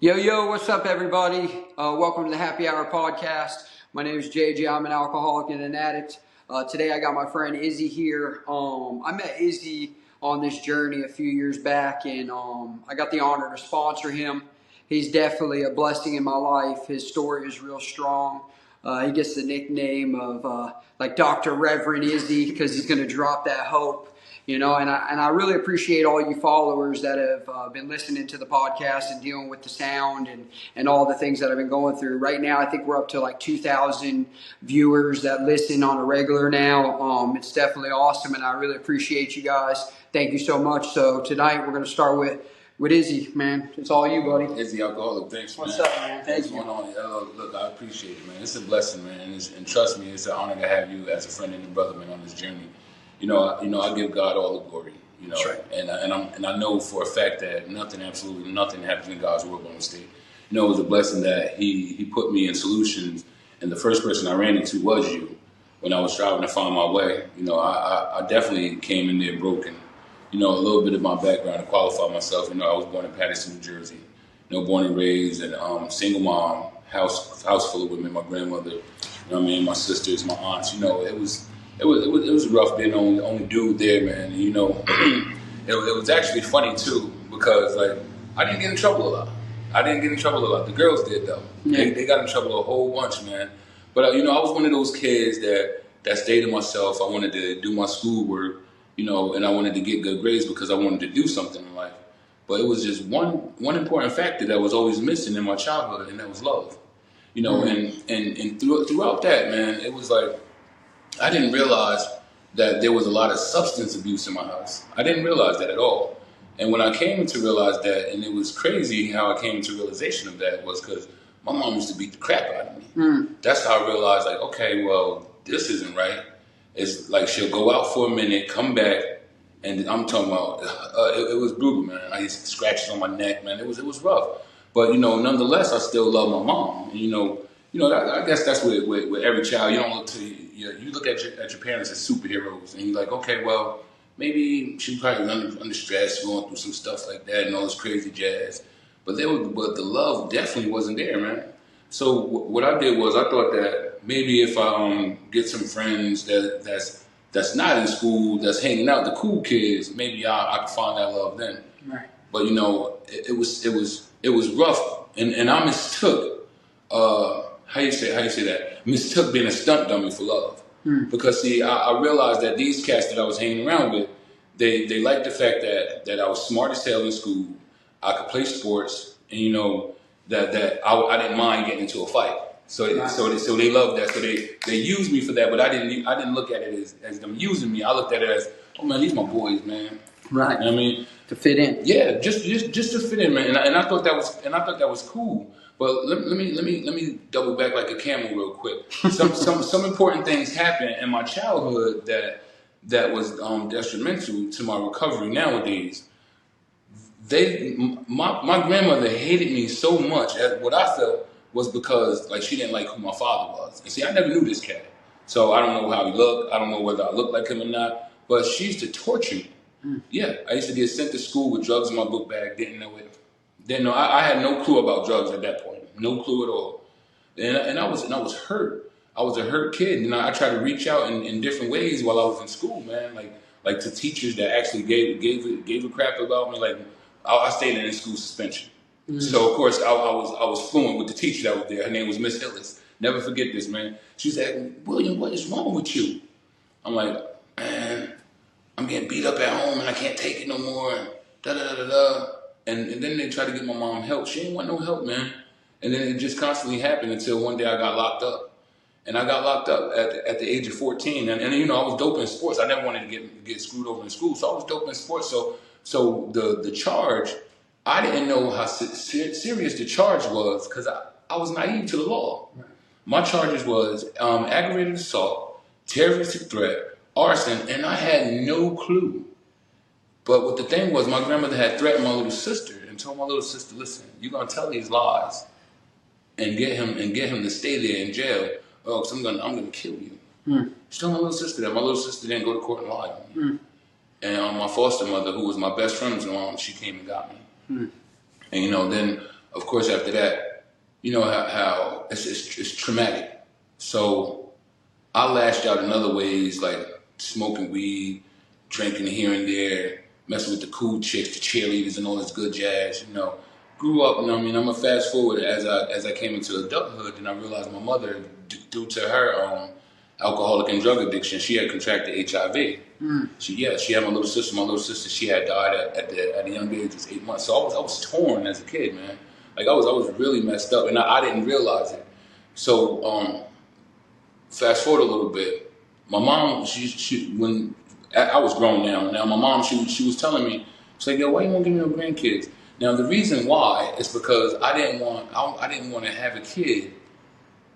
Yo, what's up, everybody? Welcome to the Happy Hour podcast. My name is JJ. I'm an alcoholic and an addict. Today, I got my friend Izzy here. I met Izzy on this journey a few years back, and I got the honor to sponsor him. He's definitely a blessing in my life. His story is real strong. He gets the nickname of like Dr. Reverend Izzy because he's going to drop that hope. And I really appreciate all you followers that have been listening to the podcast and dealing with the sound and all the things that I've been going through. Right now, I think we're up to like 2,000 viewers that listen on a regular now. It's definitely awesome, and I really appreciate you guys. Thank you so much. So tonight we're going to start with Izzy, man. It's all you, buddy. Izzy, alcoholic. Thanks, man. What's up, man? Thanks for going on. Look, I appreciate it, man. It's a blessing, man. And trust me, it's an honor to have you as a friend and a brother, man, on this journey. I give God all the glory. That's right. And I know for a fact that absolutely nothing happens in God's world by mistake. It was a blessing that He put me in solutions, and the first person I ran into was you when I was striving to find my way. I definitely came in there broken. A little bit of my background to qualify myself. I was born in Paterson, New Jersey. Born and raised, and single mom, house full of women. My grandmother, my sisters, my aunts. It was rough being the only dude there, man. It was actually funny too because I didn't get in trouble a lot. The girls did though. Yeah. They got in trouble a whole bunch, man. But I was one of those kids that stayed to myself. I wanted to do my schoolwork, and I wanted to get good grades because I wanted to do something in life. But it was just one important factor that was always missing in my childhood, and that was love. And throughout that, man, it was like I didn't realize that there was a lot of substance abuse in my house. I didn't realize that at all. And when I came to realize that, and it was crazy how I came into realization of that, was because my mom used to beat the crap out of me. That's how I realized, okay, well, this isn't right. It's like she'll go out for a minute, come back, and I'm talking about, it was brutal, man. I used scratches on my neck, man. It was rough. But, nonetheless, I still love my mom. And, I guess that's with every child. You don't look to you look at your parents as superheroes, and you're like, okay, well, maybe she probably was under stress, going through some stuff like that, and all this crazy jazz. But the love definitely wasn't there, man. So what I did was I thought that maybe if I get some friends that's not in school, that's hanging out, the cool kids, maybe I could find that love then. Right. But it was rough, and I mistook. How you say that? Mistook being a stunt dummy for love. Because see, I realized that these cats that I was hanging around with, they liked the fact that I was smart as hell in school. I could play sports, and that I didn't mind getting into a fight. So they loved that. So they used me for that, but I didn't look at it as them using me. I looked at it as, oh man, these my boys, man. Right. You know what I mean? To fit in. Yeah, just to fit in, man. And I thought that was cool. But let me double back like a camel real quick. Some important things happened in my childhood that was detrimental to my recovery nowadays. My grandmother hated me so much. What I felt was because she didn't like who my father was. And see, I never knew this cat, so I don't know how he looked. I don't know whether I looked like him or not. But she used to torture me. Yeah, I used to get sent to school with drugs in my book bag. Didn't know it. I had no clue about drugs at that point. No clue at all. And I was hurt. I was a hurt kid, and I tried to reach out in different ways while I was in school, man. Like to teachers that actually gave a crap about me. I stayed in school suspension. So of course I was fluent with the teacher that was there. Her name was Miss Hillis. Never forget this, man. She said, "William, what is wrong with you?" I'm like, "Man, I'm getting beat up at home and I can't take it no more." And da da da da da. And then they tried to get my mom help. She didn't want no help, man. And then it just constantly happened until one day I got locked up. And I got locked up at the age of 14. And I was dope in sports. I never wanted to get screwed over in school. So I was dope in sports. So the charge, I didn't know how serious the charge was because I was naive to the law. Right. My charges was aggravated assault, terroristic threat, arson, and I had no clue. But what the thing was, my grandmother had threatened my little sister and told my little sister, "Listen, you're gonna tell these lies and get him to stay there in jail, or else I'm gonna kill you." She told my little sister that. My little sister didn't go to court and lie on me. And my foster mother, who was my best friend's mom, she came and got me. And then of course, after that, you know how it's traumatic. So I lashed out in other ways, like smoking weed, drinking here and there, messing with the cool chicks, the cheerleaders, and all this good jazz. You know, grew up. You know, what I mean, I'm gonna fast forward as I came into adulthood, and I realized my mother, due to her alcoholic and drug addiction, she had contracted HIV. She had my little sister. My little sister, she had died at the young age of 8 months. So I was torn as a kid, man. Like I was really messed up, and I didn't realize it. So fast forward a little bit. My mom, she when I was grown now, my mom, she was telling me, she's like, yo, why you won't give me no grandkids? Now the reason why is because I didn't want to have a kid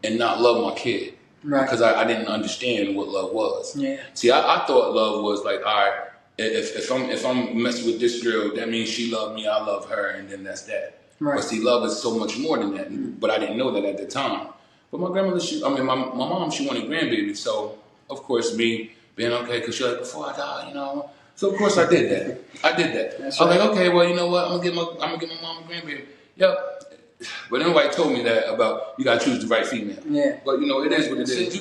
and not love my kid. Right. Because I didn't understand what love was. Yeah. See, I thought love was like, all right, if I'm messing with this girl, that means she loved me, I love her, and then that's that. Right. But see, love is so much more than that. But I didn't know that at the time. But my grandmother, my mom, she wanted grandbabies. So of course, me being okay, because she's like, before I die, you know. So of course I did that. That's I was like, okay, well, you know what? I'm gonna get my mom a grandbaby. Yep. But nobody told me that about you gotta choose the right female. Yeah. But you know, it is what it is.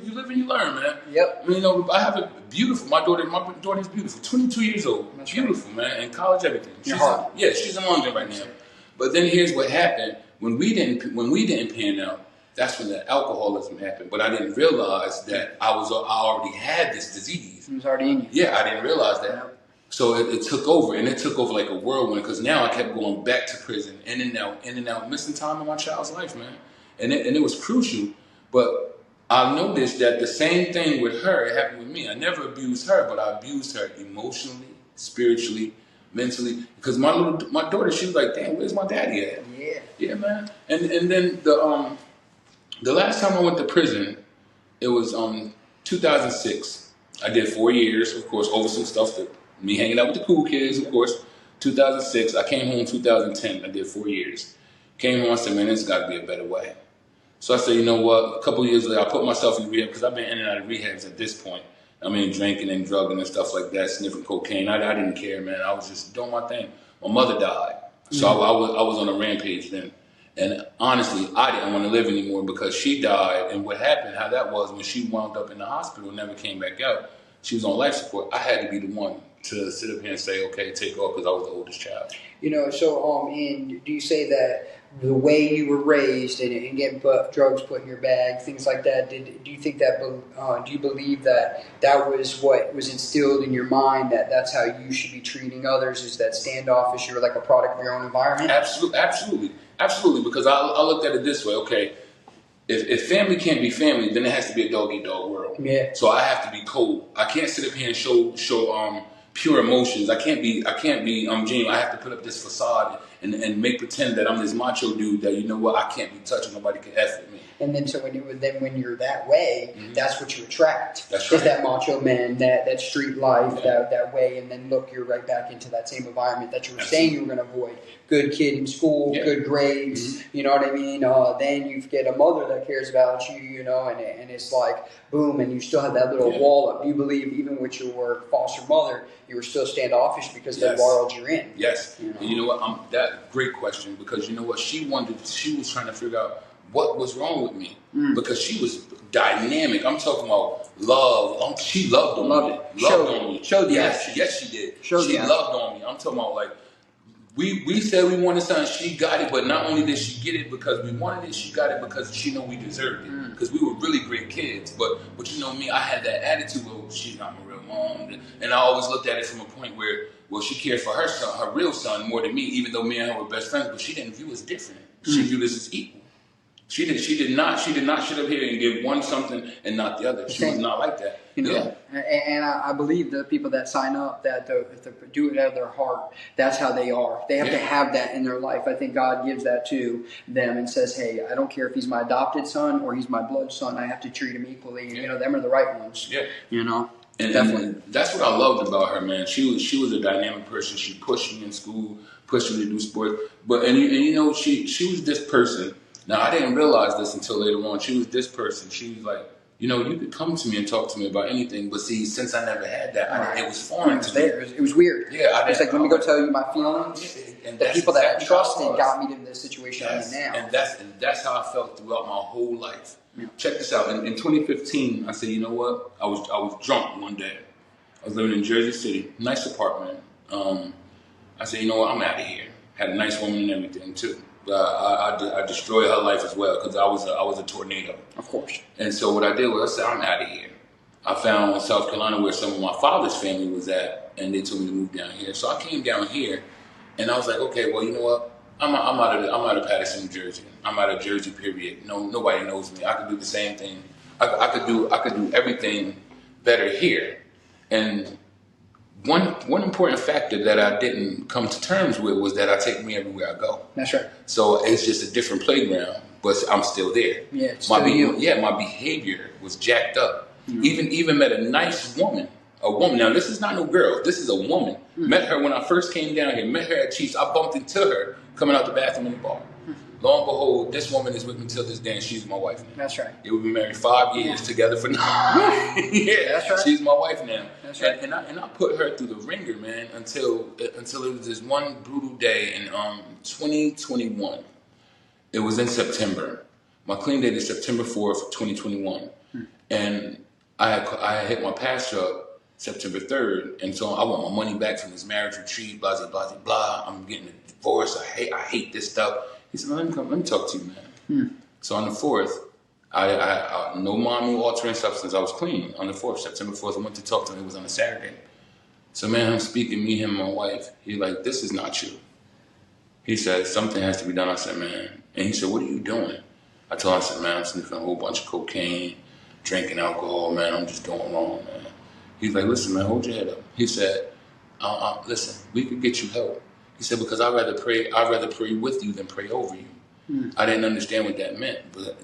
You live and you learn, man. Yep. I mean, you know, I have a beautiful. My daughter's beautiful. 22 years old. That's beautiful, right. Man, in college, everything. She's in London right now. But then here's what happened when we didn't pan out. That's when the alcoholism happened. But I didn't realize that I already had this disease. It was already in you. Yeah, I didn't realize that. Yep. So it took over, and it took over like a whirlwind, because now I kept going back to prison, in and out, missing time in my child's life, man. And it was crucial. But I noticed that the same thing with her, it happened with me. I never abused her, but I abused her emotionally, spiritually, mentally. Because my daughter, she was like, damn, where's my daddy at? Yeah. Yeah, man. And then the last time I went to prison, it was 2006. I did 4 years, of course, over some stuff that me hanging out with the cool kids, of course. 2006, I came home 2010. I did 4 years. Came home, I said, man, there's got to be a better way. So I said, you know what? A couple of years later, I put myself in rehab, because I've been in and out of rehabs at this point. I mean, drinking and drugging and stuff like that, sniffing cocaine. I didn't care, man. I was just doing my thing. My mother died. So I was on a rampage then. And honestly, I didn't want to live anymore because she died. And what happened, how that was, when she wound up in the hospital, never came back out, she was on life support. I had to be the one to sit up here and say, okay, take off, because I was the oldest child. You know, so and do you say that the way you were raised and getting drugs put in your bag, things like that, do you think that, do you believe that was what was instilled in your mind, that that's how you should be treating others, is that standoffish, you're like a product of your own environment? Absolutely, because I looked at it this way, okay, if family can't be family, then it has to be a dog-eat-dog world. Yeah. So I have to be cold. I can't sit up here and show pure emotions. I can't be genuine. I have to put up this facade and make pretend that I'm this macho dude that, you know what, I can't be touched, nobody can F with me. And then so when you're that way, that's what you attract. That's right. Is that macho man, that street life, that way, and then look, you're right back into that same environment that you were saying you were going to avoid. Good kid in school, good grades, you know what I mean? Then you get a mother that cares about you, you know, and it's like, boom, and you still have that little wall up. You believe even with your foster mother, you were still standoffish because they borrowed you in. Yes. You know? And you know what? That great question, because you know what? She was trying to figure out what was wrong with me, because she was dynamic. I'm talking about love. She loved on me. Yes, she did. She loved on me. I'm talking about, like, we said we wanted something, she got it, but not only did she get it because we wanted it, she got it because she knew we deserved it. Because we were really great kids. But you know me, I had that attitude, well, she's not my real mom. And I always looked at it from a point where, well, she cared for her son, her real son, more than me, even though me and her were best friends, but she didn't view us different. She viewed us as equal. She did not sit up here and give one something and not the other. She was not like that. You know, and I believe the people that sign up, that do it out of their heart, that's how they are. They have to have that in their life. I think God gives that to them and says, hey, I don't care if he's my adopted son or he's my blood son. I have to treat him equally. You know, them are the right ones. Yeah. You know. And definitely. That's what I loved about her, man. She was a dynamic person. She pushed me in school, pushed me to do sports. But you know, she was this person. Now, I didn't realize this until later on. She was this person. She was like you could come to me and talk to me about anything. But see, since I never had that, it was foreign It was to me. It was weird. Yeah, it's like, let me go tell you my feelings. And the people that I exactly trusted got me to the situation I'm in now. And that's how I felt throughout my whole life. Yeah. Check this out. In 2015, I said, you know what? I was drunk one day. I was living in Jersey City, nice apartment. I said, you know what? I'm out of here. Had a nice woman and everything too. I destroyed her life as well because I was a tornado. Of course. And so what I did was I said, I'm out of here. I found South Carolina where some of my father's family was at, and they told me to move down here. So I came down here, and I was like, okay, well, you know what? I'm out of Patterson, New Jersey. I'm out of Jersey, period. No, nobody knows me. I could do the same thing. I could do everything better here. And one important factor that I didn't come to terms with was that I take me everywhere I go. That's right. So it's just a different playground, but I'm still there. Yeah, it's still you. Yeah, my behavior was jacked up. Mm-hmm. Even met a nice woman. A woman. Now, this is not no girl. This is a woman. Mm-hmm. Met her when I first came down here. Met her at Chiefs. I bumped into her coming out the bathroom in the bar. Mm-hmm. Lo and behold, this woman is with me till this day, and she's my wife now. That's right. Yeah, we've been married 5 years together for now. Yeah, that's right. She's my wife now. That's right. And I put her through the ringer, man, until it was this one brutal day in 2021. It was in September. My clean date is September 4th, 2021. Mm-hmm. And I hit my pastor up September 3rd, and so I want my money back from this marriage retreat, blah, blah, blah, blah. I'm getting a divorce. I hate this stuff. He said, let me talk to you, man. So on the 4th, I no mind, no altering substance. I was clean. On the 4th, September 4th, I went to talk to him. It was on a Saturday. So, man, I'm speaking, me, him, my wife. He's like, this is not you. He said, something has to be done. I said, man. And he said, what are you doing? I told him, I said, man, I'm sniffing a whole bunch of cocaine, drinking alcohol, man. I'm just doing wrong, man. He's like, listen, man, hold your head up. He said, listen, we could get you help. He said, because I'd rather pray with you than pray over you. I didn't understand what that meant,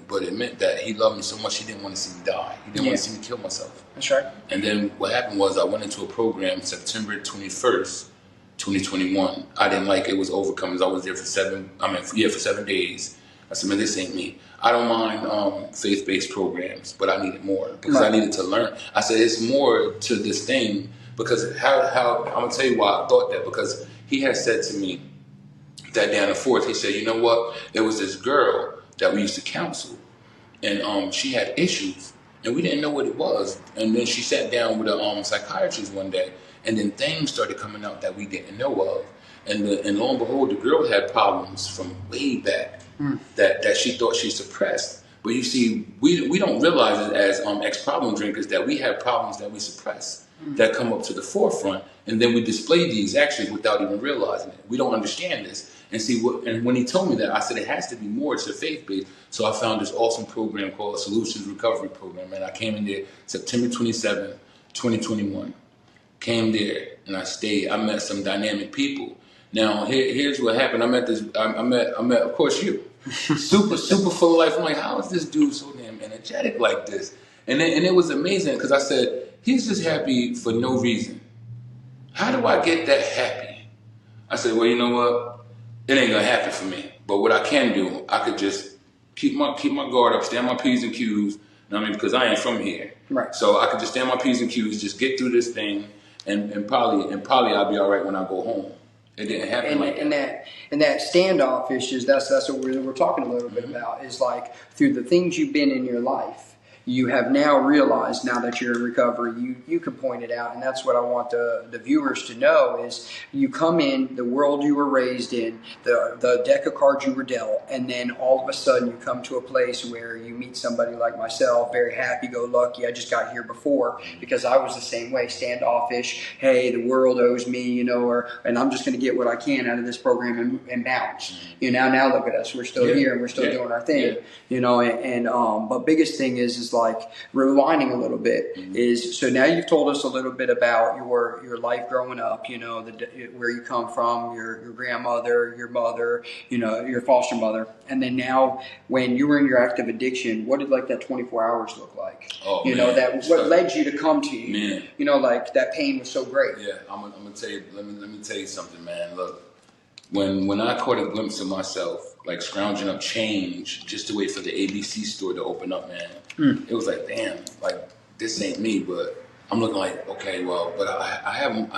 but it meant that he loved me so much he didn't want to see me die. He didn't want to see me kill myself. That's right. And then what happened was I went into a program September 21st, 2021. I didn't like it. It was overcomers. I was there for 7 days. I said, man, this ain't me. I don't mind faith-based programs, but I needed more because I needed to learn. I said, it's more to this thing because how I'm going to tell you why I thought that, because he had said to me that day on the 4th, he said, you know what? There was this girl that we used to counsel, and she had issues, and we didn't know what it was. And then she sat down with a psychiatrist one day, and then things started coming out that we didn't know of. And lo and behold, the girl had problems from way back that she thought she suppressed. But you see, we don't realize it as ex-problem drinkers that we have problems that we suppress that come up to the forefront, and then we display these actually without even realizing it. We don't understand this. And see, and when he told me that, I said it has to be more to faith-based. So I found this awesome program called a Solutions Recovery Program, and I came in there September 27th, 2021. Came there and I stayed. I met some dynamic people. Now here's what happened. I met of course you, super full of life. I'm like, how is this dude so damn energetic like this? And it was amazing because I said, he's just happy for no reason. How do I get that happy? I said, well, you know what? It ain't gonna happen for me. But what I can do, I could just keep my guard up, stand my P's and Q's. You know what I mean? Because I ain't from here. Right. So I could just stand my P's and Q's, just get through this thing, and probably I'll be all right when I go home. It didn't happen like that. And that standoffish is that's what we're talking a little bit about, is like through the things you've been in your life, you have now realized, now that you're in recovery, you can point it out. And that's what I want the viewers to know is you come in the world you were raised in, the deck of cards you were dealt, and then all of a sudden you come to a place where you meet somebody like myself, very happy-go-lucky. I just got here before because I was the same way, standoffish. Hey, the world owes me, and I'm just going to get what I can out of this program and bounce. Now look at us. We're still here and we're still doing our thing. But biggest thing is like rewinding a little bit is, so now you've told us a little bit about your life growing up, where you come from, your grandmother, your mother, your foster mother. And then now when you were in your active addiction, what did like that 24 hours look like? What led you to come to you? Like that pain was so great. Yeah, I'm gonna tell you, let me tell you something, man. Look, when I caught a glimpse of myself, like scrounging up change just to wait for the ABC store to open up, man, it was like, damn, like this ain't me. But I'm looking like, okay, well, but I have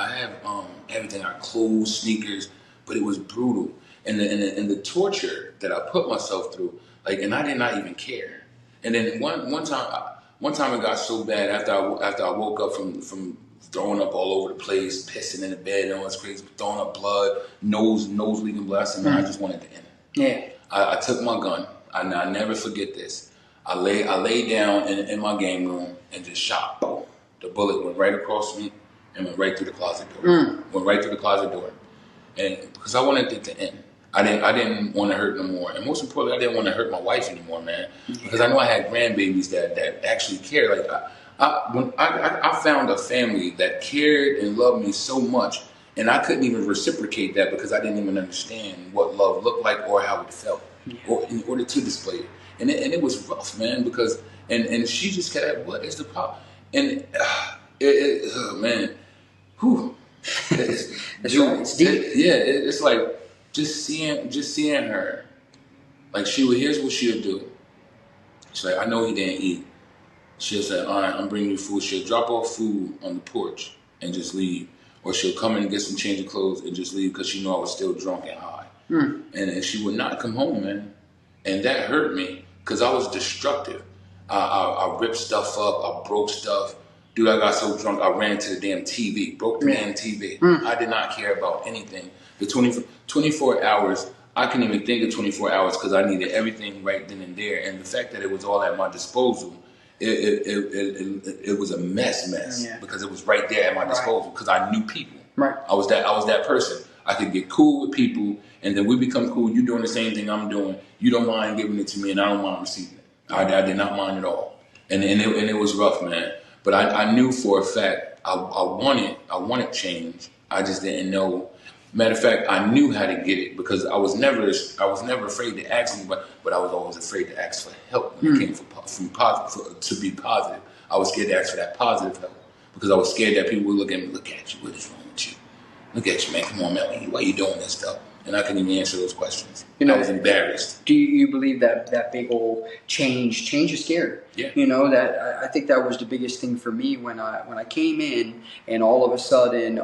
everything, our clothes, sneakers, but it was brutal, and the torture that I put myself through, like, and I did not even care. And then one time it got so bad after I woke up from throwing up all over the place, pissing in the bed and all this crazy, throwing up blood, nose leaking blood. I said, man, I just wanted to end. Yeah. I took my gun. I never forget this. I lay down in my game room and just shot. Boom. The bullet went right across me and went right through the closet door. Went right through the closet door. And because I wanted it to end. I didn't want to hurt no more. And most importantly, I didn't want to hurt my wife anymore, man. Because I know I had grandbabies that actually care. Like I found a family that cared and loved me so much, and I couldn't even reciprocate that because I didn't even understand what love looked like or how it felt, or in order to display it. And it was rough, man, because and she just kept, what is the problem? And man, whew. That's right. It's deep. It's like just seeing her, like here's what she'll do. She's like, I know he didn't eat. She'll say, all right, I'm bringing you food. She'll drop off food on the porch and just leave. Or she'll come in and get some change of clothes and just leave because she knew I was still drunk and high. And she would not come home, man. And that hurt me because I was destructive. I ripped stuff up. I broke stuff. Dude, I got so drunk, I ran into the damn TV. Broke the damn TV. I did not care about anything. The 24 hours, I couldn't even think of 24 hours because I needed everything right then and there. And the fact that it was all at my disposal, it was a mess because it was right there at my disposal because I knew people. Right. I was that person. I could get cool with people, and then we become cool. You doing the same thing I'm doing. You don't mind giving it to me, and I don't mind receiving it. I did not mind at all, and it was rough, man. But I knew for a fact I wanted change. I just didn't know. Matter of fact, I knew how to get it because I was never afraid to ask anybody, but I was always afraid to ask for help when it came to be positive. I was scared to ask for that positive help because I was scared that people would look at me, look at you, what is wrong with you? Look at you, man. Come on, man. Why are you doing this stuff? And I couldn't even answer those questions. I was embarrassed. Do you believe that big old change is scary? Yeah. That I think that was the biggest thing for me when I came in, and all of a sudden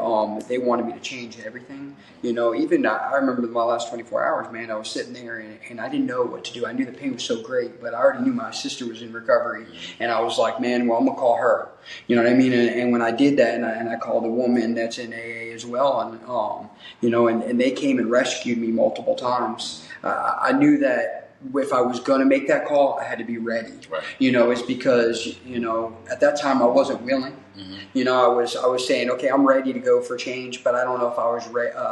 they wanted me to change everything. Even I remember my last 24 hours, man. I was sitting there and I didn't know what to do. I knew the pain was so great, but I already knew my sister was in recovery, and I was like, man, well, I'm gonna call her. You know what I mean? And when I did that, and I called a woman that's in AA as well, and they came and rescued me multiple times. I knew that if I was going to make that call, I had to be ready. Right. It's because, at that time I wasn't willing. I was saying, okay, I'm ready to go for change, but I don't know if I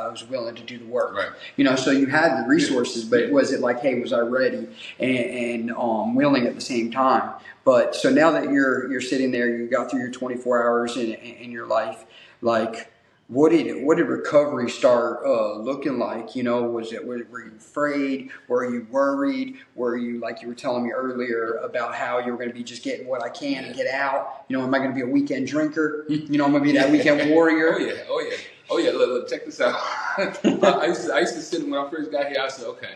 was willing to do the work. Right. So you had the resources, but was it like, hey, was I ready and willing at the same time? But so now that you're sitting there, you got through your 24 hours in your life, like, what did recovery start looking like? Were you afraid? Were you worried? Were you, like you were telling me earlier, about how you were going to be just getting what I can and get out? Am I going to be a weekend drinker? I'm going to be that weekend warrior. Oh yeah. Look, check this out. I used to sit when I first got here. I said, okay,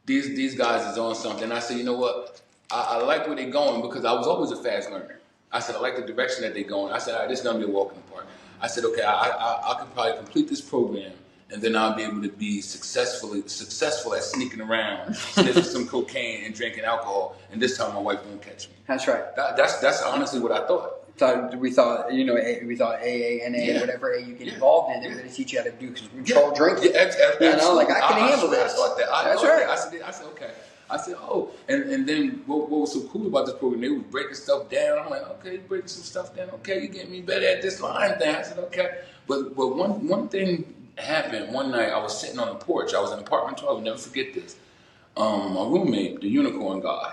these guys is on something. I said, you know what? I like where they're going because I was always a fast learner. I said, I like the direction that they're going. I said, all right, this is going to be a walk in the park. I said, okay, I could probably complete this program, and then I'll be able to be successful at sneaking around, sniffing some cocaine and drinking alcohol, and this time my wife won't catch me. That's right. That's honestly what I thought. We thought AA, NA, whatever A you get involved in, they're going to teach you how to do controlled drinking. Absolutely. I can handle this. I thought that. That's right. I said, okay. I said, oh, and then what was so cool about this program, they was breaking stuff down. I'm like, okay, you're breaking some stuff down. Okay, you're getting me better at this line thing. I said, okay. But one thing happened. One night, I was sitting on the porch. I was in apartment 12. I'll never forget this. My roommate, the unicorn guy,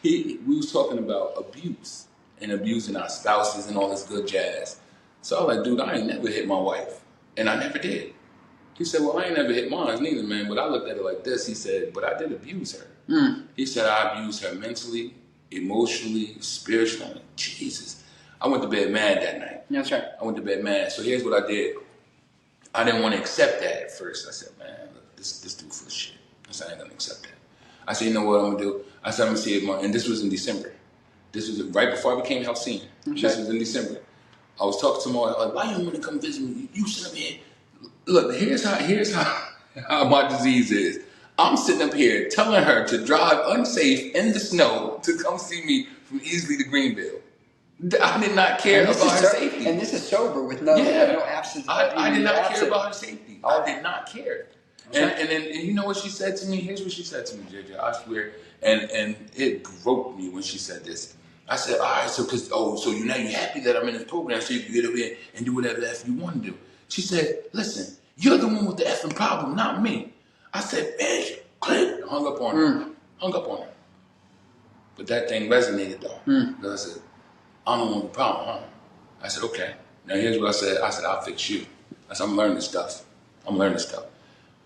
we was talking about abuse and abusing our spouses and all this good jazz. So I was like, dude, I ain't never hit my wife. And I never did. He said, well, I ain't never hit mine neither, man. But I looked at it like this. He said, but I did abuse her. He said, I abused her mentally, emotionally, spiritually. Jesus. I went to bed mad that night. That's right. I went to bed mad. So here's what I did. I didn't want to accept that at first. I said, man, look, this dude full of shit. I said, I ain't going to accept that. I said, you know what I'm going to do? I said, I'm going to see it. And this was in December. This was right before I became health senior. Okay. This was in December. I was talking to my wife, like, why you want to come visit me? You sit up here. Look, here's how my disease is. I'm sitting up here telling her to drive unsafe in the snow to come see me from Izzy to Greenville. I did not care about her safety. And this is sober with no absence. I did not care about her safety. I did not care. Okay. And then you know what she said to me? Here's what she said to me, JJ. I swear. And it broke me when she said this. I said, all right, so you're happy that I'm in this program so you can get over here and do whatever the F you want to do. She said, listen, you're the one with the effing problem, not me. I said, bitch, click. Hung up on her. But that thing resonated though. Because I said, I'm the one with the problem, huh? I said, okay. Now here's what I said. I said, I'll fix you. I said, I'm learning this stuff.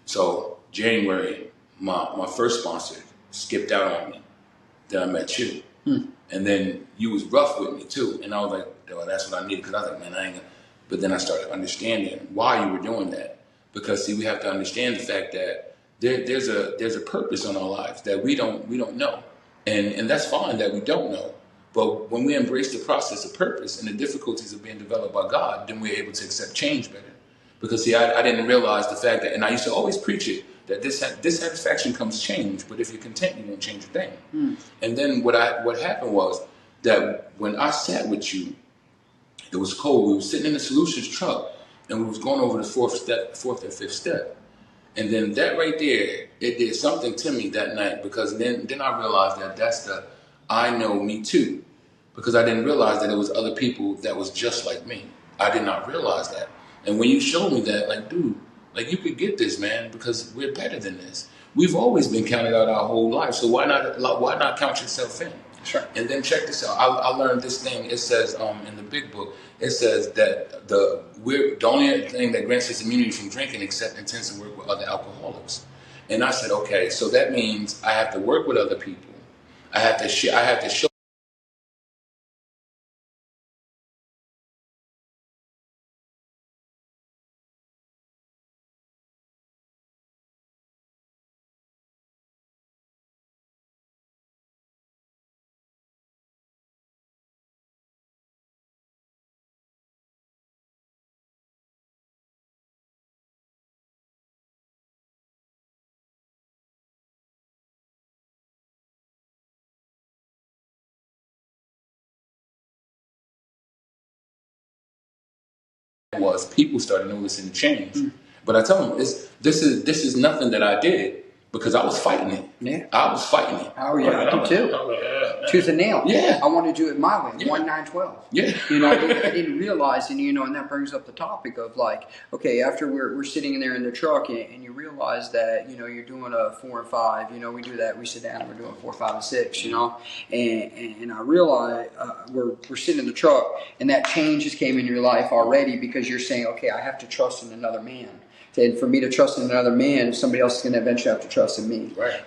So January, my first sponsor skipped out on me. Then I met you. And then you was rough with me too. And I was like, well, that's what I needed. Because I was like, man, I ain't gonna. But then I started understanding why you were doing that. Because see, we have to understand the fact that there's a purpose on our lives that we don't know. And that's fine that we don't know. But when we embrace the process of purpose and the difficulties of being developed by God, then we're able to accept change better. Because see, I didn't realize the fact that, and I used to always preach it, that dissatisfaction comes change, but if you're content, you won't change a thing. And then what happened was that when I sat with you, it was cold. We were sitting in the solutions truck, and we was going over the fourth and fifth step. And then that right there, it did something to me that night, because then I realized that that's the I know me too, because I didn't realize that it was other people that was just like me. I did not realize that. And when you showed me that, like, dude, like, you could get this, man, because we're better than this. We've always been counted out our whole life, so why not count yourself in? Sure. And then check this out. I learned this thing. It says in the big book, it says that the only thing that grants us immunity from drinking except intensive work with other alcoholics. And I said, okay, so that means I have to work with other people. I have to show. Was people started noticing the change. But I tell them, this is nothing that I did because I was fighting it. Yeah. I was fighting it. Oh yeah, I did too. Tooth and nail. Yeah. I wanted to do it my way. Yeah. 1-9-12. Yeah. I didn't realize, and and that brings up the topic of like, okay, after we're sitting in there in the truck, and you realize that you're doing a 4 and 5. We do that. We sit down and we're doing 4, 5, and 6. And I realize we're sitting in the truck, and that change just came in your life already because you're saying, okay, I have to trust in another man. And for me to trust in another man, somebody else is going to eventually have to trust in me. Right.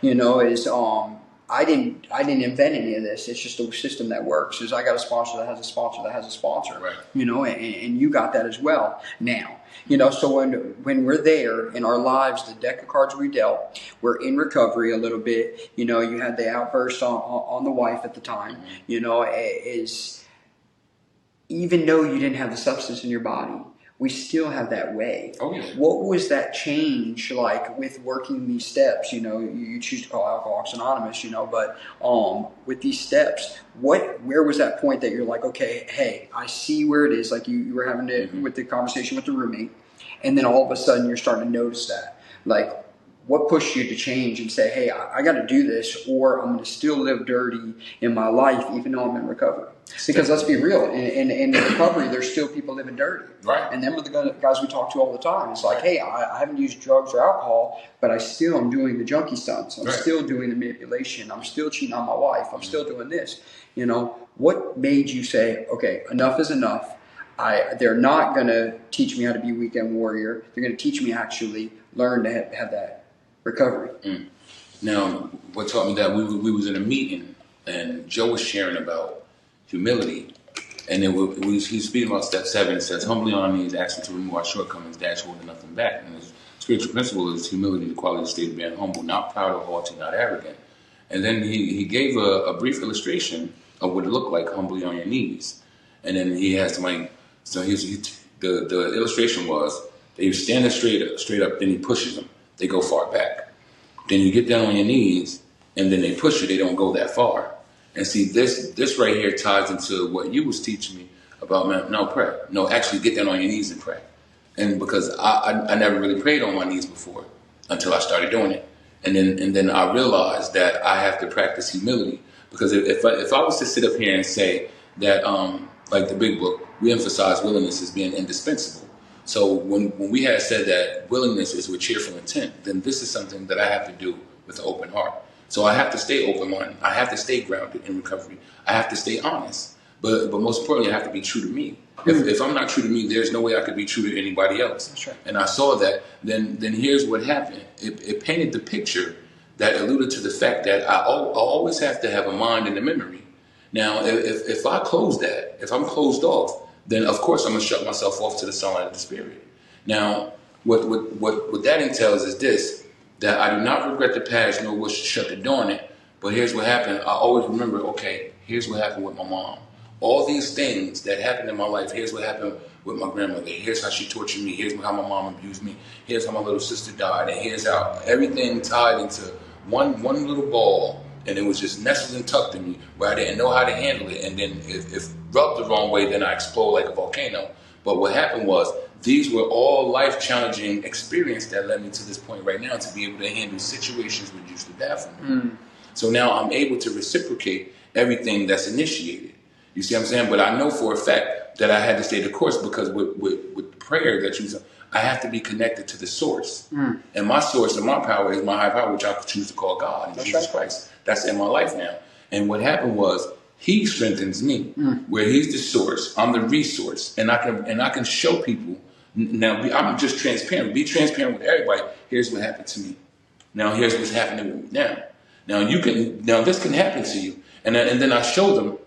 I didn't invent any of this. It's just a system that works. Is I got a sponsor that has a sponsor that has a sponsor. Right. And you got that as well now. So when we're there in our lives, the deck of cards we dealt, we're in recovery a little bit. You had the outburst on the wife at the time. Is even though you didn't have the substance in your body, we still have that way. Oh, yeah. What was that change like with working these steps? You choose to call Alcoholics Anonymous, but with these steps, where was that point that you're like, okay, hey, I see where it is. Like you were having it with the conversation with the roommate, and then all of a sudden you're starting to notice that. Like, what pushed you to change and say, hey, I got to do this, or I'm going to still live dirty in my life even though I'm in recovery? Because let's be real, in recovery, there's still people living dirty. Right. And them are the guys we talk to all the time. It's like, hey, I haven't used drugs or alcohol, but I still am doing the junkie stunts. I'm still doing the manipulation. I'm still cheating on my wife. I'm still doing this. What made you say, okay, enough is enough? They're not going to teach me how to be a weekend warrior. They're going to teach me actually learn to have that recovery. Now, what taught me that, we was in a meeting, and Joe was sharing about humility, And then he's speaking about step 7. It says, humbly on our knees, asking to remove our shortcomings, dash holding nothing back. And his spiritual principle is humility, the quality of state of being humble, not proud or haughty, not arrogant. And then he gave a brief illustration of what it looked like humbly on your knees. And then he has somebody, so the illustration was that you're standing straight up, then he pushes them. They go far back. Then you get down on your knees, and then they push you. They don't go that far. And see, this right here ties into what you was teaching me about, man, no, pray. No, actually get down on your knees and pray. And because I never really prayed on my knees before until I started doing it. And then I realized that I have to practice humility. Because if I was to sit up here and say that, like the big book, we emphasize willingness as being indispensable. So when we had said that willingness is with cheerful intent, then this is something that I have to do with an open heart. So I have to stay open-minded. I have to stay grounded in recovery. I have to stay honest. But most importantly, I have to be true to me. If I'm not true to me, there's no way I could be true to anybody else. That's right. And I saw that. Then here's what happened. It painted the picture that alluded to the fact that I always have to have a mind and a memory. Now, if I close that, if I'm closed off, then of course I'm going to shut myself off to the sunlight of the Spirit. Now, what that entails is this, that I do not regret the past nor wish to shut the door on it, but here's what happened. I always remember, okay, here's what happened with my mom. All these things that happened in my life, here's what happened with my grandmother. Here's how she tortured me. Here's how my mom abused me. Here's how my little sister died. And here's how everything tied into one little ball. And it was just nestled and tucked in me where I didn't know how to handle it. And then if rubbed the wrong way, then I explode like a volcano. But what happened was these were all life-challenging experiences that led me to this point right now to be able to handle situations which used to baffle me. So now I'm able to reciprocate everything that's initiated. You see what I'm saying? But I know for a fact that I had to stay the course because with prayer that I have to be connected to the source. And my source and my power is my high power, which I choose to call God and Jesus Christ. That's in my life now. And what happened was he strengthens me, where he's the source, I'm the resource, and I can show people. Now I'm just transparent. Be transparent with everybody. Here's what happened to me. Now here's what's happening with me now. Now this can happen to you. And then I show them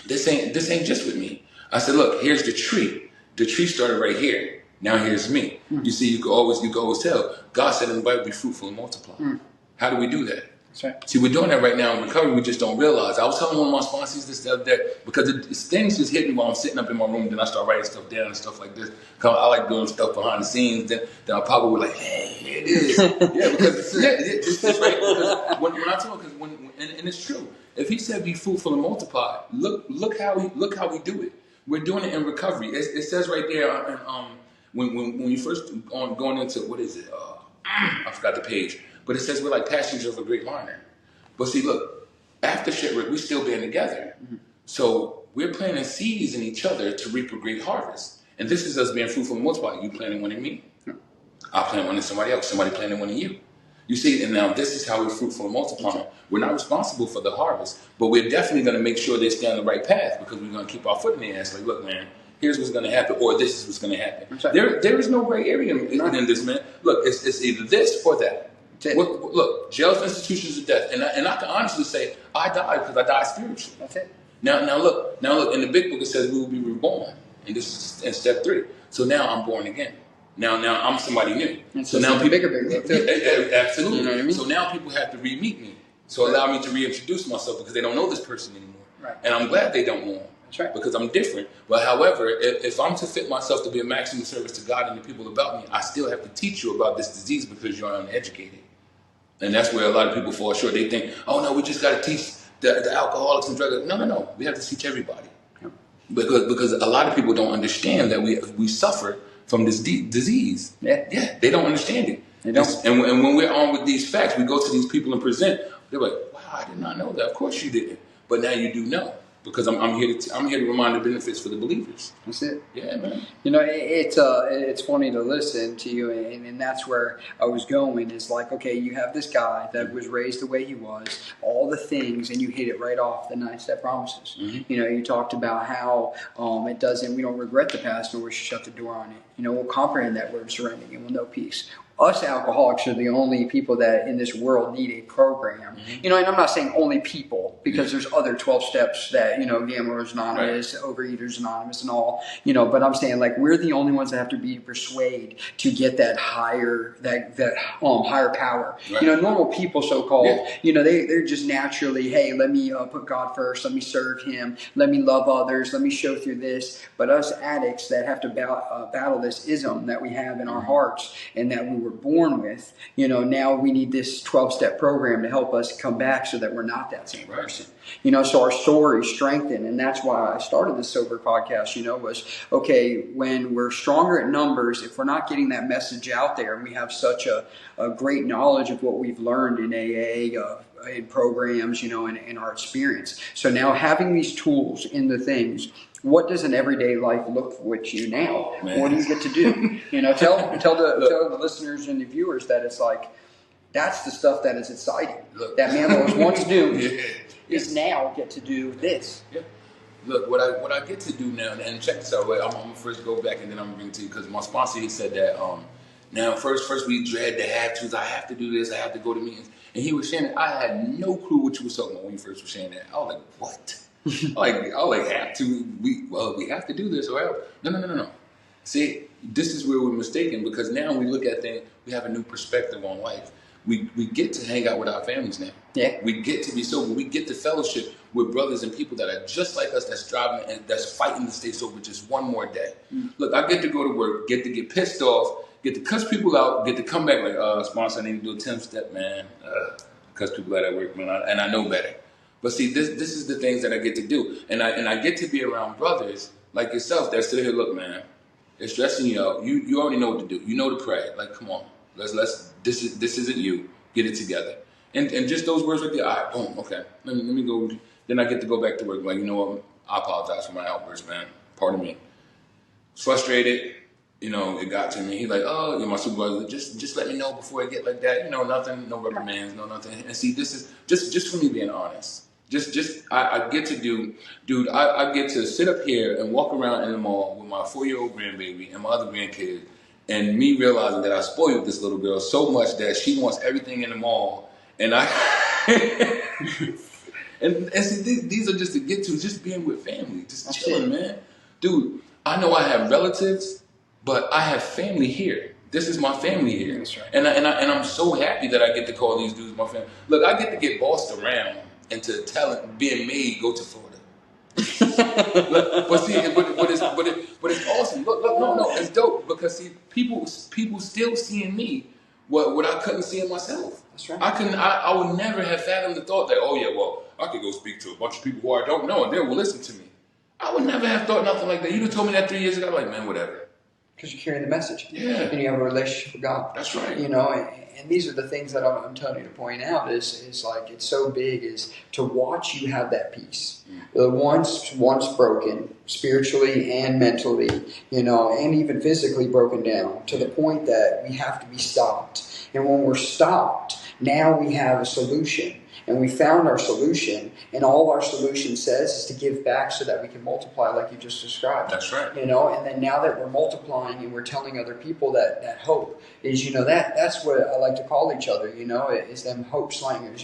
this ain't just with me. I said, look, here's the tree. The tree started right here. Now here's me. You see, you can always tell. God said in the Bible, be fruitful and multiply. How do we do that? That's right. See, we're doing that right now in recovery. We just don't realize. I was telling one of my sponsors this the other day because things just hit me while I'm sitting up in my room. Then I start writing stuff down and stuff like this. I like doing stuff behind the scenes. Then I probably would like, hey, here it is. Yeah, because it's right. Because when I tell him, and it's true. If he said be fruitful and multiply, look how we do it. We're doing it in recovery. It says right there, when you first going into what is it? I forgot the page. But it says we're like passengers of a great liner. But see, look, after shipwreck, we still being together. So we're planting seeds in each other to reap a great harvest. And this is us being fruitful and multiply. You planting one in me. I plant one in somebody else. Somebody planting one in you. You see, and now this is how we're fruitful and multiplying. We're not responsible for the harvest, but we're definitely going to make sure they stay on the right path because we're going to keep our foot in the ass. Like, look, man, here's what's going to happen, or this is what's going to happen. There is no gray area in this, man. Look, it's either this or that. Look, jails, institutions of death, and I can honestly say I died because I died spiritually. That's it. Now look. In the big book it says we will be reborn, and this is in step 3. So now I'm born again. Now I'm somebody new. And so now people, bigger too. Absolutely. You know what I mean? So now people have to re-meet me. So allow me to reintroduce myself because they don't know this person anymore. Right. And I'm glad they don't know him. That's right. Because I'm different. But however, if I'm to fit myself to be a maximum service to God and the people about me, I still have to teach you about this disease because you're uneducated. And that's where a lot of people fall short. They think, oh no, we just got to teach the alcoholics and drug addicts. No. We have to teach everybody. Yep. Because a lot of people don't understand that we suffer from this disease. Yeah, they don't understand it. They don't. And when we're on with these facts, we go to these people and present. They're like, wow, I did not know that. Of course you didn't. But now you do know. Because I'm here to remind the benefits for the believers. That's it. Yeah, man. You know, it's funny to listen to you, and that's where I was going. Is like, okay, you have this guy that was raised the way he was, all the things, and you hit it right off the 9-step promises. You know, you talked about how we don't regret the past, nor we should shut the door on it. You know, we'll comprehend that word serenity, and we'll know peace. Us alcoholics are the only people that in this world need a program. You know, and I'm not saying only people. because there's other 12 steps that, Gamblers Anonymous, Overeaters Anonymous and all, but I'm saying like we're the only ones that have to be persuaded to get that higher, higher power. Right. Normal people, so-called, they're just naturally, hey, let me put God first, let me serve him, let me love others, let me show through this. But us addicts that have to battle this ism that we have in our hearts and that we were born with, now we need this 12-step program to help us come back so that we're not that same person. So our story strengthened, and that's why I started this sober podcast, was, okay, when we're stronger at numbers, if we're not getting that message out there, and we have such a great knowledge of what we've learned in AA, in programs, in our experience. So now having these tools in the things, what does an everyday life look with you now? Man. What do you get to do? Tell the listeners and the viewers that it's like, that's the stuff that is exciting. Look, that man that was once doomed is now get to do this. Yeah. Look, what I get to do now, and check this out. Wait, I'm gonna first go back and then I'm gonna bring it to you because my sponsor, he said that now first we dread the have-tos. I have to do this. I have to go to meetings. And he was saying that I had no clue what you were talking about when you first were saying that. I was like, what? I was like, have to? We have to do this or else. No. See, this is where we're mistaken because now we look at things, we have a new perspective on life. We get to hang out with our families now. Yeah. We get to be sober. We get to fellowship with brothers and people that are just like us, that's driving and that's fighting to stay sober just one more day. Look, I get to go to work, get to get pissed off, get to cuss people out, get to come back like, sponsor, I need to do a 10-step, man. Cuss people out at work, man, and I know better. But see, this is the things that I get to do. And I get to be around brothers like yourself that sit here, look, man, it's stressing you out. You already know what to do. You know to pray. Like, come on. This isn't you. Get it together. And just those words right there, all right, boom, okay. Let me go. Then I get to go back to work. Like, you know what? I apologize for my outburst, man. Pardon me. Frustrated. It got to me. He like, my supervisor, just let me know before I get like that. Nothing, no reprimands, no nothing. And see, this is just for me being honest. I get to do, dude, I get to sit up here and walk around in the mall with my 4-year-old grandbaby and my other grandkid. And me realizing that I spoiled this little girl so much that she wants everything in the mall. And I, and see, these are just to get to, just being with family, just chilling, man. Dude, I know I have relatives, but I have family here. This is my family here. That's right. And I'm so happy that I get to call these dudes my family. Look, I get to get bossed around into being made go to Florida. But it's awesome. Look, no, it's dope because see, people still seeing me what I couldn't see in myself. That's right. I would never have fathomed the thought that, oh yeah, well, I could go speak to a bunch of people who I don't know and they will listen to me. I would never have thought nothing like that. You'd have told me that 3 years ago, I'm like, man, whatever. Because you're carrying the message. Yeah. And you have a relationship with God. That's right. And these are the things that I'm telling you to point out is like it's so big is to watch you have that peace. Once broken, spiritually and mentally, and even physically broken down to the point that we have to be stopped. And when we're stopped, now we have a solution. And we found our solution, and all our solution says is to give back so that we can multiply like you just described. That's right. And then now that we're multiplying and we're telling other people that hope is, that's what I like to call each other, is them hope slangers,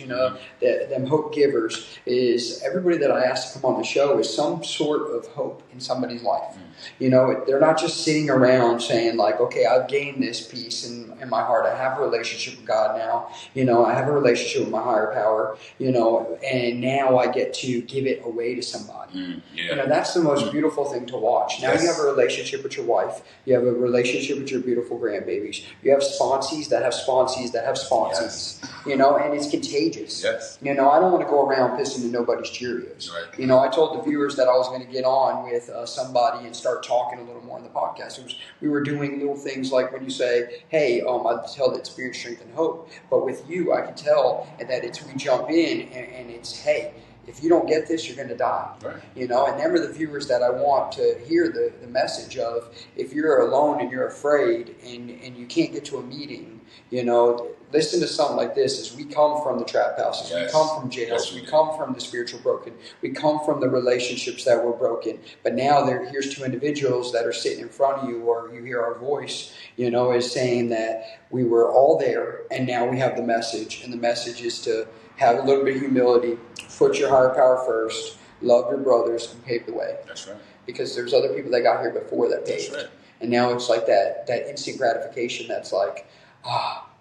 them hope givers is everybody that I ask to come on the show is some sort of hope in somebody's life. They're not just sitting around saying like, okay, I've gained this peace in my heart. I have a relationship with God now. I have a relationship with my higher power, and now I get to give it away to somebody. That's the most beautiful thing to watch. Now you have a relationship with your wife. You have a relationship with your beautiful grandbabies. You have sponsees that have sponsees that have sponsees, and it's contagious. Yes. I don't want to go around pissing in nobody's Cheerios. Right. I told the viewers that I was going to get on with somebody and start talking a little more in the podcast. We were doing little things like when you say, hey, I tell that spirit, strength, and hope. But with you, I can tell that we jump in and it's, hey, if you don't get this, you're going to die. Right. And them are the viewers that I want to hear the message of if you're alone and you're afraid and you can't get to a meeting, listen to something like this is we come from the trap houses, Yes. we come from jails, we come from the spiritual broken, we come from the relationships that were broken. But now here's two individuals that are sitting in front of you, or you hear our voice, is saying that we were all there, and now we have the message, and the message is to have a little bit of humility, put your higher power first, love your brothers, and pave the way. That's right. Because there's other people that got here before that paved. That's right. And now it's like that instant gratification that's like,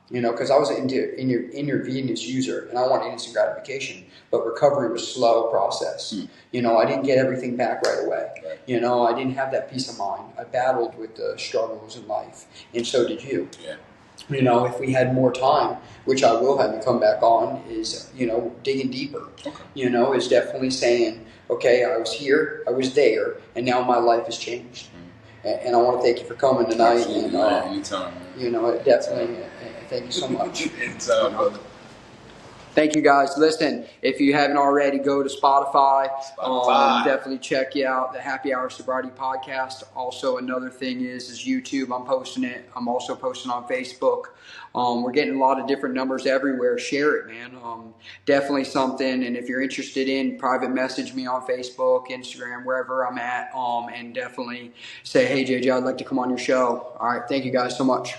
because I was an intravenous user and I wanted instant gratification, but recovery was a slow process. I didn't get everything back right away. Right. I didn't have that peace of mind. I battled with the struggles in life, and so did you. Yeah. If we had more time, which I will have you come back on, is, digging deeper. Okay. Is definitely saying, okay, I was here, I was there, and now my life has changed. And I want to thank you for coming tonight. Absolutely, and anytime. Definitely, thank you so much. Anytime, brother. Thank you, guys. Listen, if you haven't already, go to Spotify. Definitely check you out, the Happy Hour Sobriety Podcast. Also, another thing is YouTube. I'm posting it. I'm also posting on Facebook. We're getting a lot of different numbers everywhere. Share it, man. Definitely something. And if you're interested in, private message me on Facebook, Instagram, wherever I'm at. And definitely say, hey, JJ, I'd like to come on your show. All right. Thank you guys so much.